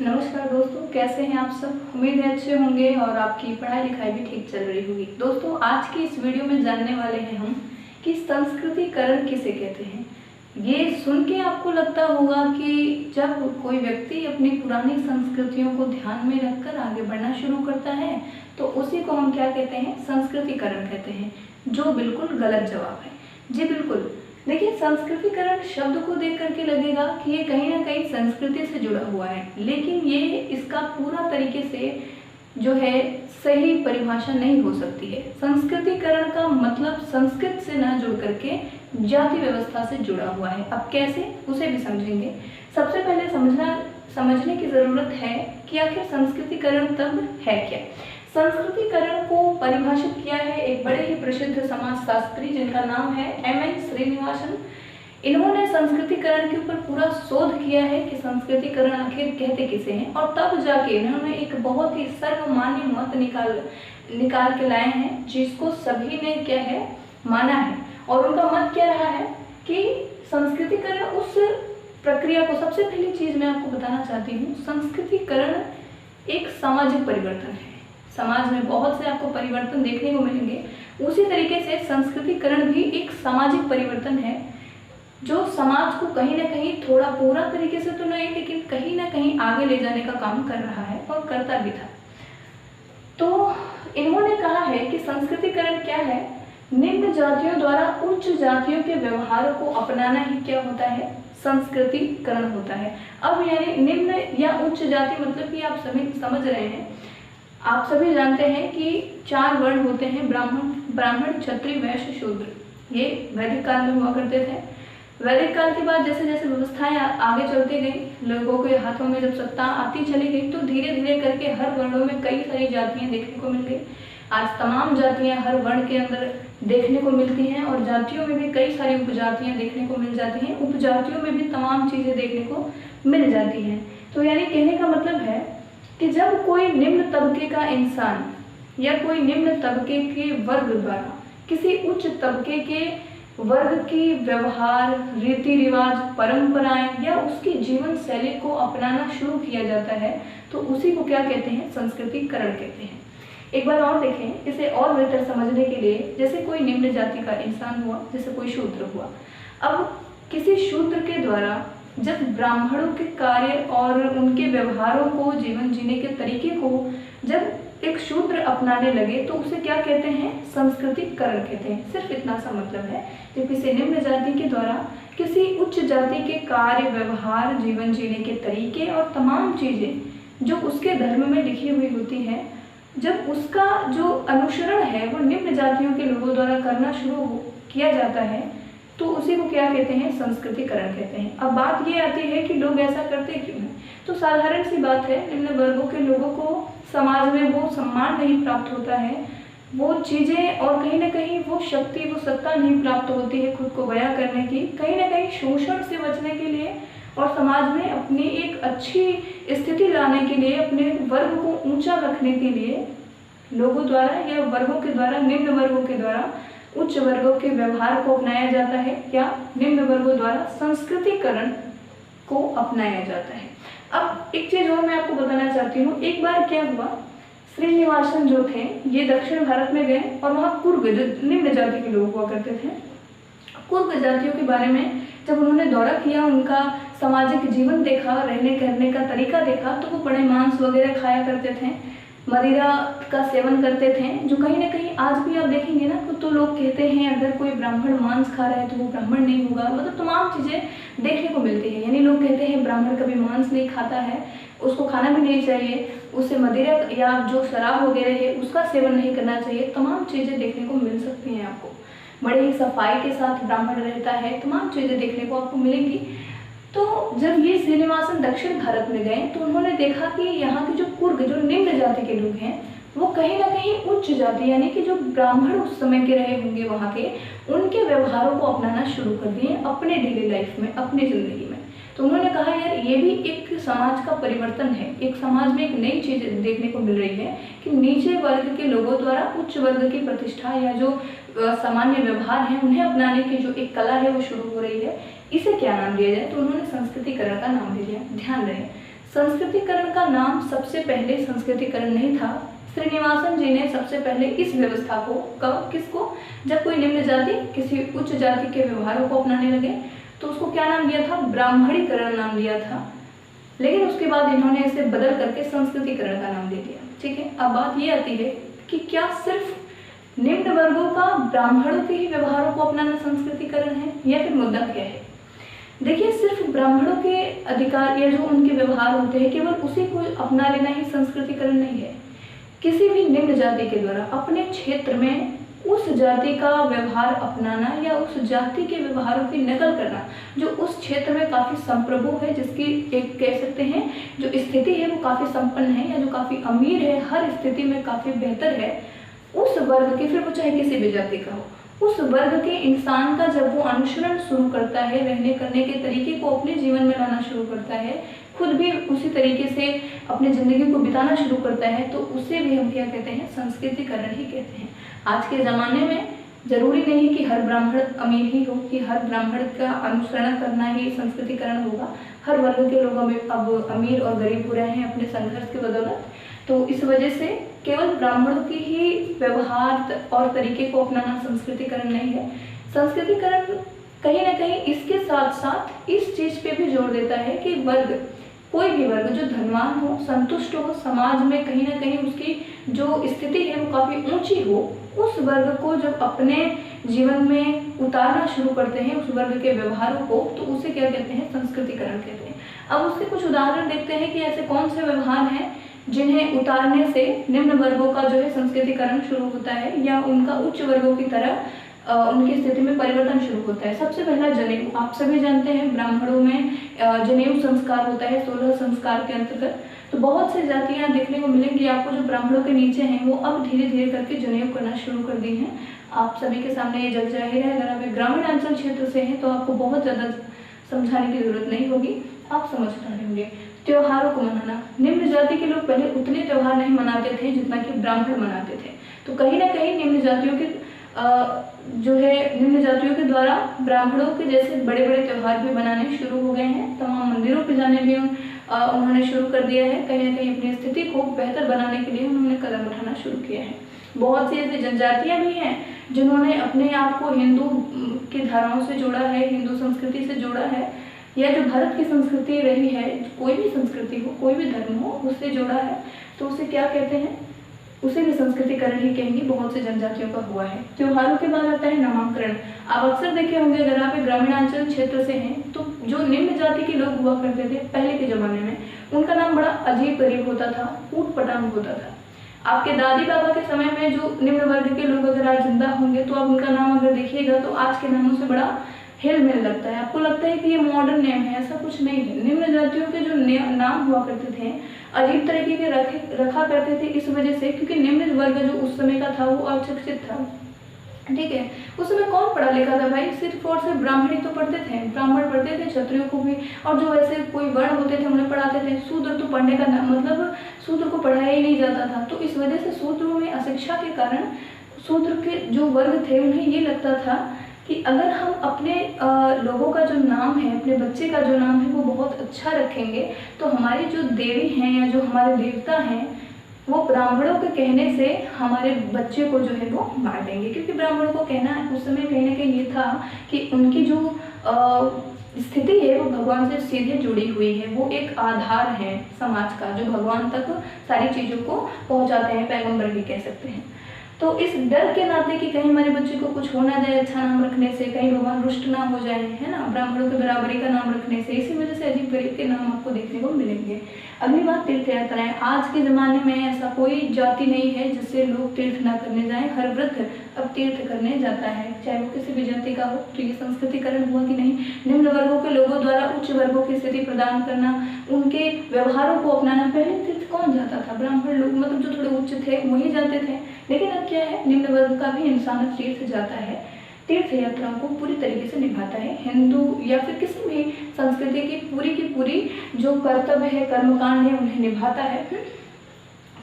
नमस्कार दोस्तों, कैसे हैं आप सब। उम्मीद है अच्छे होंगे और आपकी पढ़ाई लिखाई भी ठीक चल रही होगी। दोस्तों, आज की इस वीडियो में जानने वाले हैं हम कि संस्कृतिकरण किसे कहते हैं। ये सुन के आपको लगता होगा कि जब कोई व्यक्ति अपनी पुरानी संस्कृतियों को ध्यान में रखकर आगे बढ़ना शुरू करता है तो उसी को हम क्या कहते हैं, संस्कृतिकरण कहते हैं, जो बिल्कुल गलत जवाब है। जी बिल्कुल। देखिए, संस्कृतिकरण शब्द को देख करके लगेगा कि ये कहीं ना कहीं संस्कृति से जुड़ा हुआ है, लेकिन ये इसका पूरा तरीके से जो है सही परिभाषा नहीं हो सकती है। संस्कृतिकरण का मतलब संस्कृत से न जुड़ करके जाति व्यवस्था से जुड़ा हुआ है। अब कैसे, उसे भी समझेंगे। सबसे पहले समझने की जरूरत है कि आखिर संस्कृतिकरण तब है क्या। संस्कृतिकरण को परिभाषित किया है एक बड़े ही प्रसिद्ध समाजशास्त्री जिनका नाम है एम.एन. श्रीनिवासन। इन्होंने संस्कृतिकरण के ऊपर पूरा शोध किया है कि संस्कृतिकरण आखिर कहते किसे हैं, और तब जाके इन्होंने एक बहुत ही सर्वमान्य मत निकाल के लाए हैं जिसको सभी ने क्या है, माना है। और उनका मत क्या रहा है कि संस्कृतिकरण उस प्रक्रिया को, सबसे पहली चीज मैं आपको बताना चाहती हूँ, संस्कृतिकरण एक सामाजिक परिवर्तन है। समाज में बहुत से आपको परिवर्तन देखने को मिलेंगे, उसी तरीके से संस्कृतिकरण भी एक सामाजिक परिवर्तन है जो समाज को कहीं ना कहीं, थोड़ा पूरा तरीके से तो नहीं लेकिन कहीं ना कहीं आगे ले जाने का काम कर रहा है और करता भी था। तो इन्होंने कहा है कि संस्कृतिकरण क्या है, निम्न जातियों द्वारा उच्च जातियों के व्यवहारों को अपनाना ही क्या होता है, संस्कृतिकरण होता है। अब यानी निम्न या उच्च जाति मतलब कि आप सभी समझ रहे हैं, आप सभी जानते हैं कि 4 वर्ण होते हैं, ब्राह्मण, क्षत्रिय, वैश्य, शूद्र। ये वैदिक काल में हुआ करते थे। वैदिक काल के बाद जैसे जैसे व्यवस्थाएं आगे चलती गई, लोगों के हाथों में जब सत्ता आती चली गई, तो धीरे धीरे करके हर वर्णों में कई सारी जातियां देखने को मिल गई। आज तमाम जातियां हर वर्ण के अंदर देखने को मिलती हैं, और जातियों में भी कई सारी उपजातियां देखने को मिल जाती हैं। उपजातियों में भी तमाम चीजें देखने को मिल जाती हैं। तो यानी कहने का मतलब है कि जब कोई निम्न तबके का इंसान या कोई निम्न तबके के वर्ग द्वारा किसी उच्च तबके के वर्ग की व्यवहार, रीति रिवाज, परंपराएं या उसकी जीवन शैली को अपनाना शुरू किया जाता है, तो उसी को क्या कहते हैं, संस्कृतिकरण कहते हैं। एक बार और देखें, इसे और बेहतर समझने के लिए, जैसे कोई निम्न जाति का इंसान हुआ, जैसे कोई शूद्र हुआ। अब किसी शूद्र के द्वारा जब ब्राह्मणों के कार्य और उनके व्यवहारों को, जीवन जीने के तरीके को जब एक शूद्र अपनाने लगे, तो उसे क्या कहते हैं, संस्कृतिकरण कहते हैं। सिर्फ इतना सा मतलब है, जब किसी निम्न जाति के द्वारा किसी उच्च जाति के कार्य, व्यवहार, जीवन जीने के तरीके और तमाम चीजें जो उसके धर्म में लिखी हुई होती है, जब उसका जो अनुसरण है वो निम्न जातियों के लोगों द्वारा करना शुरू किया जाता है, तो उसी को क्या कहते हैं, संस्कृतिकरण कहते हैं। अब बात ये आती है कि लोग ऐसा करते क्यों हैं। तो साधारण सी बात है, निम्न वर्गों के लोगों को समाज में वो सम्मान नहीं प्राप्त होता है, वो चीजें और कहीं ना कहीं वो शक्ति, वो सत्ता नहीं प्राप्त होती है खुद को बयां करने की। कहीं ना कहीं शोषण से बचने के लिए और समाज में अपनी एक अच्छी स्थिति लाने के लिए, अपने वर्ग को ऊंचा रखने के लिए लोगों द्वारा या वर्गों के द्वारा, निम्न वर्गों के द्वारा उच्च वर्गों के व्यवहार को अपनाया जाता है, क्या, निम्न वर्गों द्वारा संस्कृतिकरण को अपनाया जाता है। अब एक चीज और मैं आपको बताना चाहती हूँ। एक बार क्या हुआ, श्रीनिवासन जो थे ये दक्षिण भारत में गए और वहाँ कुर्ग, जो निम्न जाति के लोग हुआ करते थे, कुर्ग जातियों के बारे में जब उन्होंने दौरा किया, उनका सामाजिक जीवन देखा, रहने करने का तरीका देखा, तो वो बड़े मांस वगैरह खाया करते थे, मदिरा का सेवन करते थे, जो कहीं ना कहीं आज भी आप देखेंगे ना, तो लोग कहते हैं अगर कोई ब्राह्मण मांस खा रहा है तो वो ब्राह्मण नहीं होगा। मतलब तमाम चीज़ें देखने को मिलती है। यानी लोग कहते हैं ब्राह्मण कभी मांस नहीं खाता है, उसको खाना भी नहीं चाहिए, उससे मदिरा या जो शराब वगैरह है उसका सेवन नहीं करना चाहिए। तमाम चीज़ें देखने को मिल सकती हैं आपको। बड़े ही सफाई के साथ ब्राह्मण रहता है, तमाम चीज़ें देखने को आपको मिलेंगी। तो जब ये श्रीनिवासन दक्षिण भारत में गए तो उन्होंने देखा कि यहाँ के जो कुर्ग, जो निम्न जाति के लोग हैं, वो कहीं ना कहीं उच्च जाति यानी कि जो ब्राह्मण उस समय के रहे होंगे वहाँ के, उनके व्यवहारों को अपनाना शुरू कर दिए अपने डेली लाइफ में, अपनी जिंदगी में। तो उन्होंने कहा यार ये भी एक समाज का परिवर्तन है, एक समाज में एक नई चीज देखने को मिल रही है कि नीचे वर्ग के लोगों द्वारा उच्च वर्ग की प्रतिष्ठा या जो सामान्य व्यवहार है उन्हें अपनाने की जो एक कला है वो शुरू हो रही है। इसे क्या नाम दिया जाए, तो उन्होंने संस्कृतिकरण का नाम दे दिया। ध्यान रहे, संस्कृतिकरण का नाम सबसे पहले संस्कृतिकरण नहीं था। श्रीनिवासन जी ने सबसे पहले इस व्यवस्था को किसको, जब कोई निम्न जाति किसी उच्च जाति के व्यवहारों को अपनाने लगे तो उसको क्या नाम दिया था, ब्राह्मणीकरण नाम दिया था। लेकिन उसके बाद इन्होंने इसे बदल करके संस्कृतिकरण का नाम दे दिया। ठीक है, अब बात ये आती है कि क्या सिर्फ निम्न वर्गों का ब्राह्मणों के ही व्यवहारों को अपनाना संस्कृतिकरण है या फिर मुद्दा क्या है। देखिए, सिर्फ ब्राह्मणों के अधिकार या जो उनके व्यवहार होते हैं केवल उसी को अपना लेना ही संस्कृतिकरण नहीं है। किसी भी निम्न जाति के द्वारा अपने क्षेत्र में उस जाति का व्यवहार अपनाना या उस जाति के व्यवहारों की नकल करना जो उस क्षेत्र में काफ़ी संप्रभु है, जिसकी एक कह सकते हैं जो स्थिति है वो काफ़ी संपन्न है या जो काफ़ी अमीर है, हर स्थिति में काफ़ी बेहतर है, उस वर्ग के, फिर वो चाहे किसी भी जाति का हो, उस वर्ग के इंसान का जब वो अनुसरण शुरू करता है, रहने करने के तरीके को अपने जीवन में लाना शुरू करता है, खुद भी उसी तरीके से अपनी ज़िंदगी को बिताना शुरू करता है, तो उसे भी हम क्या कहते हैं, संस्कृतिकरण ही कहते हैं। आज के ज़माने में जरूरी नहीं कि हर ब्राह्मण अमीर ही हो, कि हर ब्राह्मण का अनुसरण करना ही संस्कृतिकरण होगा। हर वर्ग के लोग अब अमीर और गरीब हो रहे हैं अपने संघर्ष के बदौलत। तो इस वजह से केवल ब्राह्मणों की ही व्यवहार और तरीके को अपनाना संस्कृतिकरण नहीं है। संस्कृतिकरण कहीं ना कहीं इसके साथ साथ इस चीज़ पे भी जोर देता है कि वर्ग, कोई भी वर्ग जो धनवान हो, संतुष्ट हो, समाज में कहीं ना कहीं उसकी जो स्थिति है वो काफ़ी ऊंची हो, उस वर्ग को जब अपने जीवन में उतारना शुरू करते हैं, उस वर्ग के व्यवहारों को, तो उसे क्या कहते हैं, संस्कृतिकरण कहते हैं। अब उसके कुछ उदाहरण देखते हैं कि ऐसे कौन से व्यवहार हैं जिन्हें उतारने से निम्न वर्गों का जो है संस्कृतिकरण शुरू होता है या उनका उच्च वर्गों की तरह उनकी स्थिति में परिवर्तन शुरू होता है। सबसे पहला जनेऊ। आप सभी जानते हैं ब्राह्मणों में जनेऊ संस्कार होता है 16 संस्कार के अंतर्गत। तो बहुत से जातियां देखने को मिलेंगी आपको जो ब्राह्मणों के नीचे हैं, वो अब धीरे धीरे करके जनेऊ करना शुरू कर दी हैं। आप सभी के सामने ये जग जाहिर है। अगर आप ग्रामीण अंचल क्षेत्र से हैं तो आपको बहुत ज़्यादा समझाने की जरूरत नहीं होगी, आप समझ रहे होंगे। त्योहारों को मनाना। निम्न जाति के लोग पहले उतने त्यौहार नहीं मनाते थे जितना कि ब्राह्मण मनाते थे। तो कहीं ना कहीं निम्न जातियों के निम्न जातियों के द्वारा ब्राह्मणों के जैसे बड़े बड़े त्यौहार भी मनाने शुरू हो गए हैं। तमाम मंदिरों पे जाने भी उन्होंने शुरू कर दिया है। कहीं ना कहीं अपनी स्थिति को बेहतर बनाने के लिए उन्होंने कदम उठाना शुरू किया है। बहुत सी ऐसी जनजातियां भी हैं जिन्होंने अपने आप को हिंदू की धाराओं से जोड़ा है, हिंदू संस्कृति से जोड़ा है, या जो भारत की संस्कृति रही है, कोई भी संस्कृति हो, कोई भी धर्म हो, उससे जोड़ा है, तो उसे क्या कहते हैं, उसे भी संस्कृतिकरण ही कहेंगे। बहुत से जनजातियों का हुआ है। त्योहारों के बाद आता है नामकरण। आप अक्सर देखे होंगे अगर आप एक ग्रामीणांचल क्षेत्र से हैं तो जो निम्न जाति के लोग हुआ करते थे पहले के जमाने में, उनका नाम बड़ा अजीब गरीब होता था, ऊट पटांग होता था। आपके दादी बाबा के समय में जो निम्न वर्ग के लोग अगर आज जिंदा होंगे तो आप उनका नाम अगर देखिएगा तो आज के नामों से बड़ा हिल मिल लगता है। आपको लगता है कि ये मॉडर्न नेम है, ऐसा कुछ नहीं है। निम्न जातियों के जो नाम हुआ करते थे अजीब तरीके के रखा करते थे, इस वजह से क्योंकि निम्न वर्ग जो उस समय का था वो अशिक्षित था। ठीक है, उस समय कौन पढ़ा लिखा था भाई? सिर्फ और सिर्फ ब्राह्मण ही तो पढ़ते थे। ब्राह्मण पढ़ते थे, क्षत्रियों को भी, और जो वैसे कोई वर्ण होते थे उन्हें पढ़ाते थे। शूद्र तो पढ़ने का मतलब शूद्र को पढ़ाया ही नहीं जाता था। तो इस वजह से शूद्रों में अशिक्षा के कारण शूद्र के जो वर्ग थे उन्हें ये लगता था कि अगर हम अपने लोगों का जो नाम है, अपने बच्चे का जो नाम है वो बहुत अच्छा रखेंगे तो हमारी जो देवी हैं या जो हमारे देवता हैं वो ब्राह्मणों के कहने से हमारे बच्चे को जो है वो मार देंगे। क्योंकि ब्राह्मणों को कहना उस समय कहीं ना कहीं ये था कि उनकी जो स्थिति है वो भगवान से सीधे जुड़ी हुई है, वो एक आधार है समाज का जो भगवान तक सारी चीज़ों को पहुंचाते हैं, पैगंबर भी कह सकते हैं। तो इस डर के नाते कि कहीं हमारे बच्चे को कुछ हो ना जाए अच्छा नाम रखने से, कहीं भगवान रुष्ट ना हो जाए, है ना, ब्राह्मणों के बराबरी का नाम रखने से, इसी वजह से अजीब गरीब के नाम आपको देखने को मिलेंगे। अगली बात तीर्थ यात्राएं। आज के ज़माने में ऐसा कोई जाति नहीं है जिससे लोग तीर्थ ना करने जाएं। हर वृद्ध अब तीर्थ करने जाता है, चाहे वो किसी भी जाति का हो। तो ये संस्कृतिकरण हुआ कि नहीं? निम्न वर्गों के लोगों द्वारा उच्च वर्गों की स्थिति प्रदान करना, उनके व्यवहारों को अपनाना। पहले तीर्थ कौन जाता था? ब्राह्मण लोग, मतलब जो थोड़े उच्च थे वही जाते थे। लेकिन अब क्या है, निम्न वर्ग का भी इंसान तीर्थ जाता है, तीर्थ यात्राओं को पूरी तरीके से निभाता है। हिंदू या फिर किसी भी संस्कृति की पूरी जो कर्तव्य है, कर्मकांड है, उन्हें निभाता है।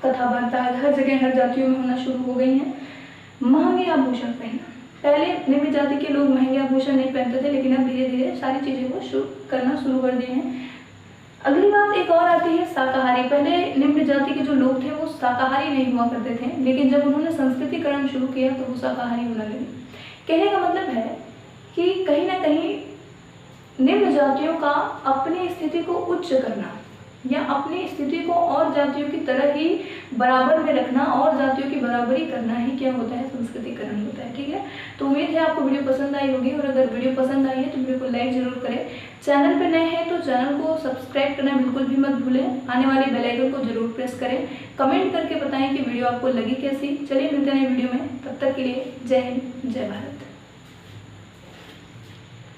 कथा वार्ता हर जगह हर जातियों में होना शुरू हो गई हैं। महंगे आभूषण पहनना। पहले निम्न जाति के लोग महंगे आभूषण नहीं पहनते थे, लेकिन अब धीरे धीरे सारी चीज़ें वो करना शुरू कर दिए हैं। अगली बात एक और आती है शाकाहारी, पहले निम्न जाति के जो लोग थे वो शाकाहारी नहीं हुआ करते थे, लेकिन जब उन्होंने संस्कृतिकरण शुरू किया तो वो शाकाहारी होने लगे। कहने का मतलब है कि कहीं ना कहीं निम्न जातियों का अपनी स्थिति को उच्च करना या अपनी स्थिति को और जातियों की तरह ही बराबर में रखना और जातियों की बराबरी करना ही क्या होता है, संस्कृतिकरण होता है। ठीक है, तो उम्मीद है आपको वीडियो पसंद आई होगी, और अगर वीडियो पसंद आई है तो वीडियो को लाइक जरूर करें। चैनल पर नए हैं तो चैनल को सब्सक्राइब करना बिल्कुल भी मत भूलें, आने वाली बेल आइकन को जरूर प्रेस करें। कमेंट करके बताएं कि वीडियो आपको लगी कैसी। चलिए मिलते हैं नए वीडियो में, तब तक के लिए जय हिंद, जय भारत।